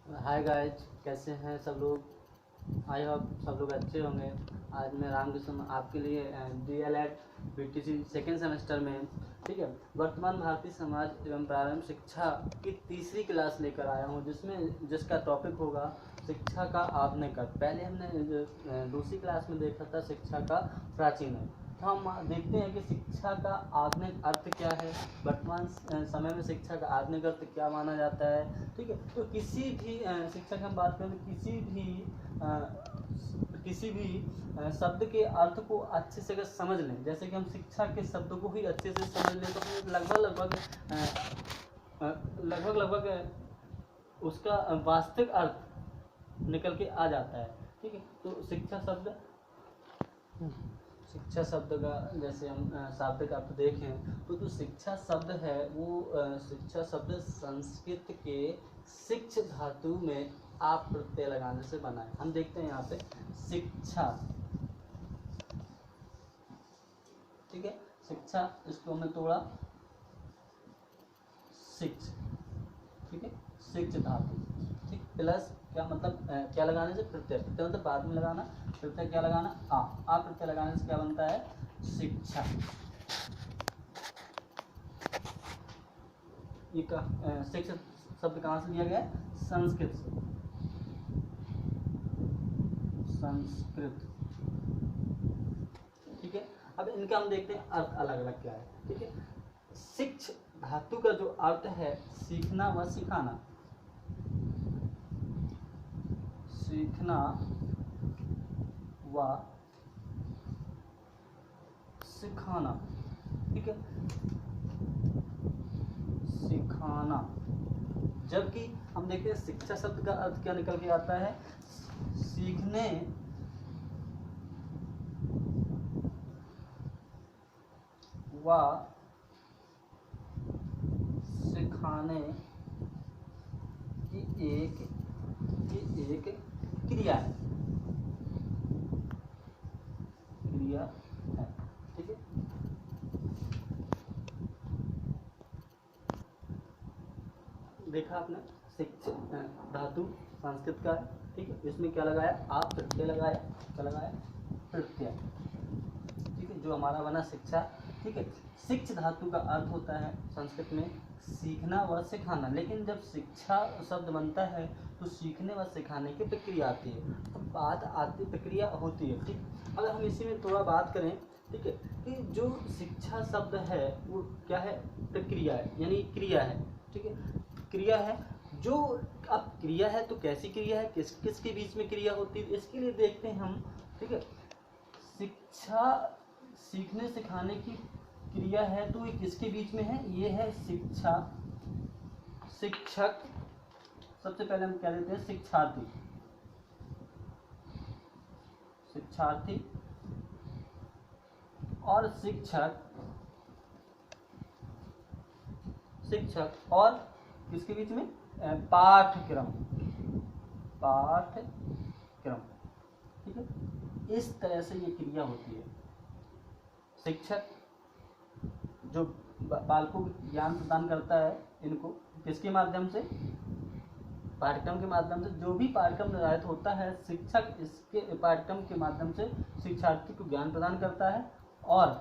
Hi guys, कैसे हैं सब लोग। आई होप सब लोग अच्छे होंगे। आज मैं रामकृष्ण आपके लिए DLED BTC सेकेंड सेमेस्टर में, ठीक है, वर्तमान भारतीय समाज एवं प्रारंभ शिक्षा की तीसरी क्लास लेकर आया हूँ, जिसका टॉपिक होगा शिक्षा का आधुनिक अर्थ। पहले हमने दूसरी क्लास में देखा था शिक्षा का प्राचीन अर्थ। तो हम देखते हैं कि शिक्षा का आधुनिक अर्थ क्या है, वर्तमान समय में शिक्षा का आधुनिक अर्थ क्या माना जाता है। ठीक है, तो किसी भी शिक्षा की हम बात करें तो किसी भी शब्द के अर्थ को अच्छे से अगर समझ लें, जैसे कि हम शिक्षा के शब्द को ही अच्छे से समझ लें तो हमें लगभग उसका वास्तविक अर्थ निकल के आ जाता है। ठीक है, तो शिक्षा शब्द का जैसे हम शाब्दिक अर्थ देखें तो जो शिक्षा शब्द है वो शिक्षा शब्द संस्कृत के शिक्ष धातु में आप प्रत्यय लगाने से बना है। हम देखते हैं यहाँ पे शिक्षा, ठीक है, शिक्षा, इसको हमने तोड़ा शिक्ष, ठीक है, शिक्ष धातु, ठीक, प्लस क्या मतलब क्या लगाने से प्रत्यय, प्रत्यय मतलब बाद में लगाना, प्रत्यय क्या लगाना आ प्रत्यय लगाने से क्या बनता है शिक्षा। ये शिक्ष शब्द कहाँ से लिया गया है, संस्कृत से, संस्कृत, ठीक है। अब इनका हम देखते हैं अर्थ अलग अलग क्या है। ठीक है, शिक्ष धातु का जो अर्थ है सीखना व सिखाना, सीखना व सिखाना, ठीक है, सिखाना। जबकि हम देखते हैं शिक्षा शब्द का अर्थ क्या निकल के आता है, सीखने व सिखाने की एक क्रिया है, क्रिया है, ठीक है। देखा आपने, शिक्षा धातु संस्कृत का है, ठीक है, इसमें क्या लगाया आप प्रत्यय लगाया, क्या लगाया प्रत्यय, ठीक है, जो हमारा बना शिक्षा। ठीक है, शिक्ष धातु का अर्थ होता है संस्कृत में सीखना व सिखाना, लेकिन जब शिक्षा शब्द बनता है तो सीखने व सिखाने की प्रक्रिया आती है, तो बात आती प्रक्रिया होती है। ठीक, अगर हम इसी में थोड़ा बात करें, ठीक है, कि जो शिक्षा शब्द है वो क्या है, प्रक्रिया है, यानी क्रिया है, ठीक है, क्रिया है। जो अब क्रिया है तो कैसी क्रिया है, किस किस के बीच में क्रिया होती है, इसके लिए देखते हैं हम। ठीक है, शिक्षा सीखने सिखाने की क्रिया है तो ये किसके बीच में है, ये है शिक्षा, शिक्षक, सबसे पहले हम क्या लेते हैं शिक्षार्थी, शिक्षार्थी और शिक्षक, शिक्षक और किसके बीच में पाठ्यक्रम, पाठ्यक्रम, ठीक है, इस तरह से ये क्रिया होती है। शिक्षक जो बालकों को ज्ञान प्रदान करता है, इनको किसके माध्यम से, पाठ्यक्रम के माध्यम से। जो भी पाठ्यक्रम निर्धारित होता है शिक्षक इसके पाठ्यक्रम के माध्यम से शिक्षार्थी को ज्ञान प्रदान करता है और,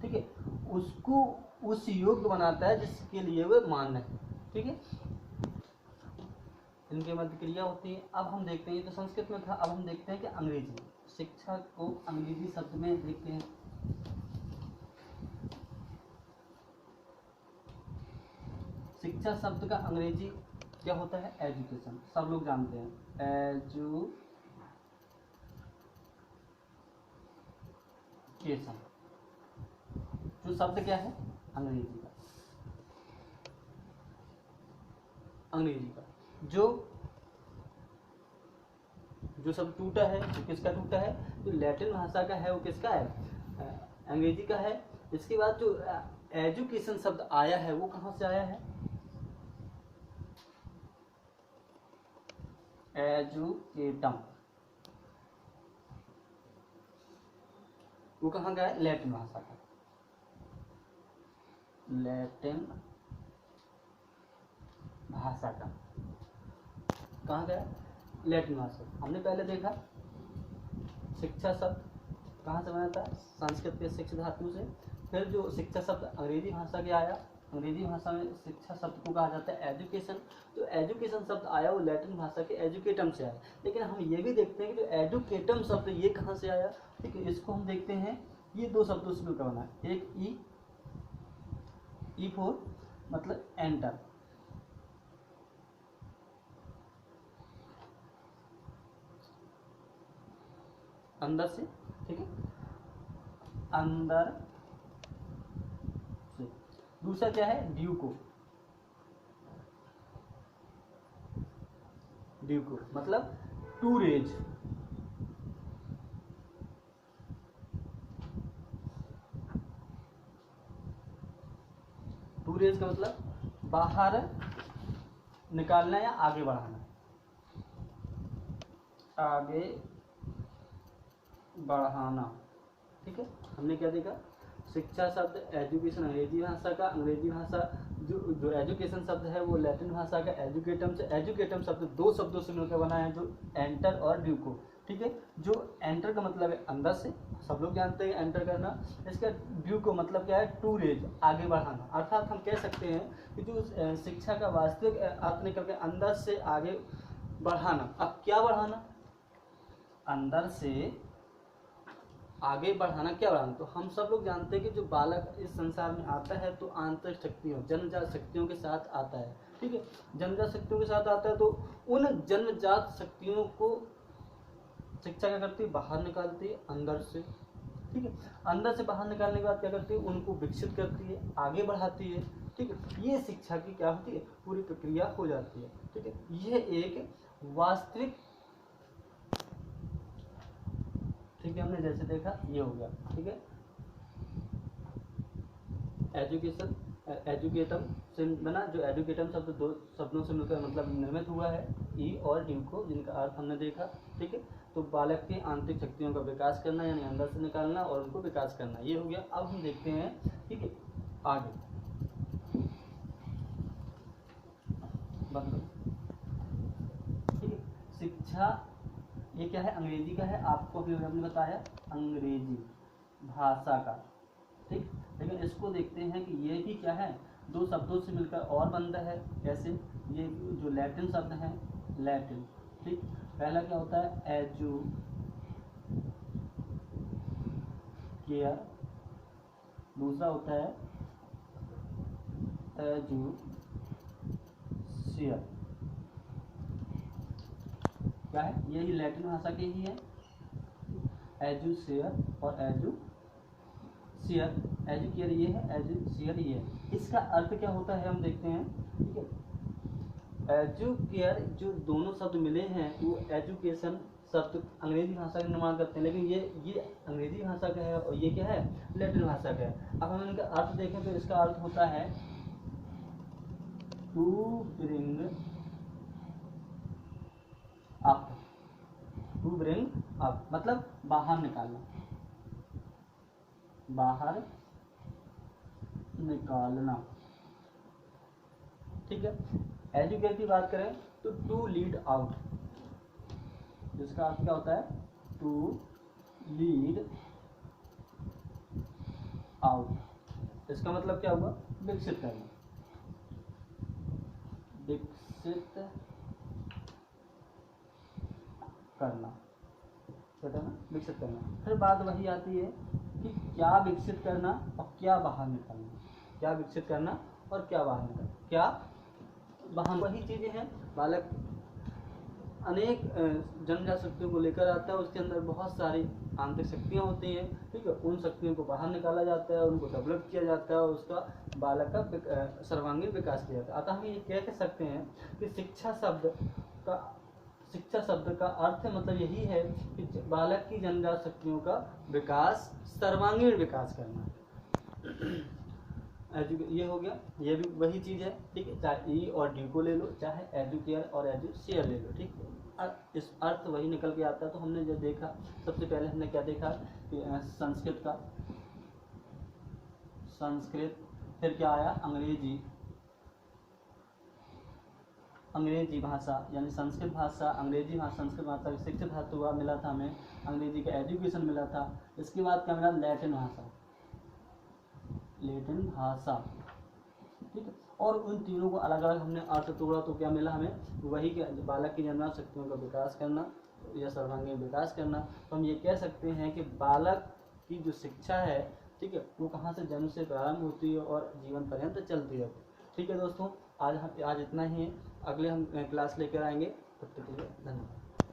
ठीक है, उसको उस योग्य बनाता है जिसके लिए वह मान्य है। ठीक है, इनके मध्य क्रिया होती है। अब हम देखते हैं, ये तो संस्कृत में था, अब हम देखते हैं कि अंग्रेजी शिक्षा को अंग्रेजी शब्द में देखते हैं। शिक्षा शब्द का अंग्रेजी क्या होता है, एजुकेशन, सब लोग जानते हैं एजुकेशन। जो शब्द क्या है अंग्रेजी का, अंग्रेजी का जो शब्द टूटा है वो किसका टूटा है, जो लैटिन भाषा का है वो किसका है, अंग्रेजी का है। इसके बाद जो एजुकेशन शब्द आया है वो कहाँ से आया है, एजुकेटम, वो कहाँ का है, लैटिन भाषा का, लैटिन भाषा का। कहाँ गया, लैटिन भाषा। हमने पहले देखा शिक्षा शब्द कहाँ से बना था, संस्कृत के शिक्षा धातु से। फिर जो शिक्षा शब्द अंग्रेजी भाषा के आया, अंग्रेजी भाषा में शिक्षा शब्द को कहा जाता है एजुकेशन। जो एजुकेशन शब्द आया वो लैटिन भाषा के एजुकेटम से आया। लेकिन हम ये भी देखते हैं कि जो एजुकेटम शब्द ये कहाँ से आया, ठीक है, इसको हम देखते हैं ये दो शब्दों से मिलकर बना है। एक ई फोर मतलब एंटर, अंदर से, ठीक है, अंदर से। दूसरा क्या है, ड्यूको, ड्यूको मतलब टू रेज, टू रेज का मतलब बाहर निकालना या आगे बढ़ाना, आगे बढ़ाना, ठीक है। हमने क्या देखा, शिक्षा शब्द एजुकेशन अंग्रेजी भाषा का, अंग्रेजी भाषा जो एजुकेशन शब्द है वो लैटिन भाषा का एजुकेटम से। एजुकेटम शब्द दो शब्दों से मिलकर बना है, जो एंटर और ड्यूको, ठीक है। जो एंटर का मतलब है अंदर से, सब लोग जानते हैं एंटर करना। इसका ड्यूको मतलब क्या है, टू रेज, आगे बढ़ाना। अर्थात हम कह सकते हैं कि जो शिक्षा का वास्तविक अर्थ निकल के अंदर से आगे बढ़ाना। अब क्या बढ़ाना, अंदर से आगे बढ़ाना, क्या बढ़ाना, तो हम सब लोग जानते हैं कि जो बालक इस संसार में आता है तो आंतरिक शक्तियों, जन्मजात शक्तियों के साथ आता है, ठीक है। जन्मजात शक्तियों के साथ आता है तो उन जन्मजात शक्तियों को शिक्षा क्या करती है, बाहर निकालती है अंदर से, ठीक है। अंदर से बाहर निकालने के बाद क्या करती है, उनको विकसित करती है, आगे बढ़ाती है, ठीक है। ये शिक्षा की क्या होती है, पूरी प्रक्रिया हो जाती है, ठीक है। यह एक वास्तविक, ठीक है, हमने जैसे देखा ये हो गया, ठीक है। एजुकेशन एजुकेटम से बना, जो एजुकेटम शब्द दो शब्दों से मिलकर मतलब निर्मित हुआ है, ई और ड्यूको, जिनका अर्थ हमने देखा, ठीक है। तो बालक की आंतरिक शक्तियों का विकास करना यानी अंदर से निकालना और उनको विकास करना, ये हो गया। अब हम देखते हैं, ठीक है, आगे बंद, ठीक है। शिक्षा ये क्या है, अंग्रेजी का है, आपको अभी हमने बताया अंग्रेजी भाषा का, ठीक। लेकिन इसको देखते हैं कि ये भी क्या है, दो शब्दों से मिलकर और बनता है। कैसे, ये जो लैटिन शब्द है, लैटिन, ठीक। पहला क्या होता है, एजू केयर, दूसरा होता है एजू शेयर। क्या है, यही लैटिन भाषा के ही है, एजू शेयर और एजू शेयर। एजू केयर ये है, एजू शेयर ये है। इसका अर्थ क्या होता है हम देखते हैं, ठीक है। एजू केयर जो दोनों शब्द मिले हैं वो एजुकेशन शब्द अंग्रेजी भाषा का निर्माण करते हैं, लेकिन ये अंग्रेजी भाषा का है और ये क्या है, लैटिन भाषा का है। अब हम इनका अर्थ देखें तो इसका अर्थ होता है to bring up, to bring up मतलब बाहर निकालना, बाहर निकालना, ठीक है। एजुकेट की बात करें तो टू लीड आउट, जिसका अर्थ क्या होता है, टू लीड आउट। इसका मतलब क्या हुआ, विकसित करना, विकसित करना, है ना, विकसित करना। फिर बात वही आती है कि क्या विकसित करना और क्या बाहर निकालना, क्या विकसित करना और क्या बाहर निकालना, क्या बाहर, वही चीजें हैं। बालक अनेक जन्मजात शक्तियों को लेकर आता है, उसके अंदर बहुत सारी आंतरिक शक्तियाँ होती हैं, ठीक है। उन शक्तियों को बाहर निकाला जाता है, उनको डेवलप किया जाता है और उसका बालक का सर्वांगीण विकास किया जाता है। अतः हम ये कह सकते हैं कि शिक्षा शब्द का अर्थ मतलब यही है कि बालक की जन्मजात शक्तियों का विकास, सर्वांगीण विकास करना। ये हो गया, ये भी वही चीज़ है, ठीक है। चाहे ई और डी को ले लो, चाहे एजुकेयर और एजुशेयर ले लो, ठीक है। इस अर्थ वही निकल के आता है। तो हमने जो देखा, सबसे पहले हमने क्या देखा कि संस्कृत का, संस्कृत, फिर क्या आया अंग्रेजी, अंग्रेजी भाषा यानी संस्कृत भाषा, अंग्रेजी भाषा, संस्कृत भाषा शिक्षित धातु हुआ मिला था हमें, अंग्रेजी का एजुकेशन मिला था। इसके बाद क्या मिला, लैटिन भाषा, लैटिन भाषा, ठीक है। और उन तीनों को अलग अलग हमने अर्थ तोड़ा तो क्या मिला हमें, वही कि बालक की जन्म शक्तियों का विकास करना या सर्वांगीण विकास करना। तो हम ये कह सकते हैं कि बालक की जो शिक्षा है, ठीक है, वो कहाँ से जन्म से प्रारंभ होती है और जीवन पर्यंत चलती है। ठीक है दोस्तों, आज इतना ही है, अगले हम क्लास लेकर आएंगे, तब तक के लिए धन्यवाद।